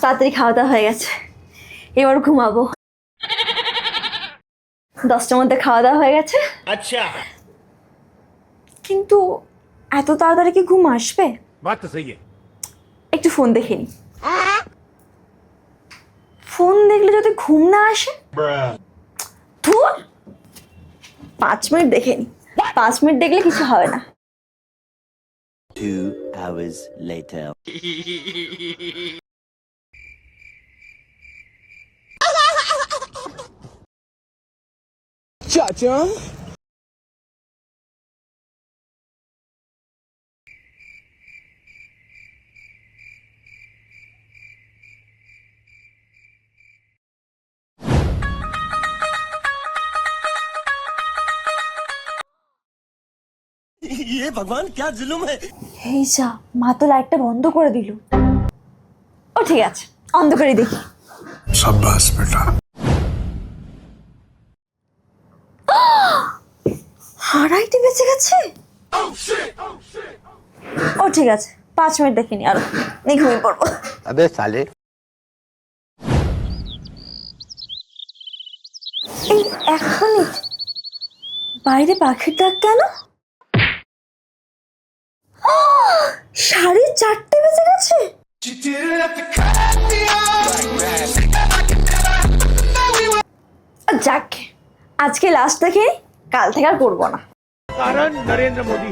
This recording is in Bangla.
তাড়াতাড়ি খাওয়া দাওয়া হয়ে গেছে, এবার ঘুমাবো। 10টার মধ্যে খাওয়া দাওয়া হয়ে গেছে। আচ্ছা, কিন্তু এত তাড়াতাড়ি কি ঘুম আসবে? বাত তো সহি একটু ফোন দেখে নি। ফোন দেখলে যদি ঘুম না আসে, ধুর, 5 মিনিট দেখে নি। 5 মিনিট দেখলে কিছু হবে না। 2 hours later. চাচা ये भगवान क्या जुल्म है। এই যা, মা তো লাইটটা বন্ধ করে দিল। ও ঠিক আছে, অন্ধ করে দেখি। शाबाश बेटा। হারাইতে বেঁচে গেছে। ও ঠিক আছে, 5 মিনিট দেখিনি, আরো নিয়ে ঘুমিয়ে পড়বো। अबे साले। এই 1 মিনিট, বাইরে পাখির ডাক কেন? 4:30 বেজে গেছে। যাক, আজকে লাস্ট দেখে কাল থেকে আর করবো না। कारण नरेंद्र मोदी।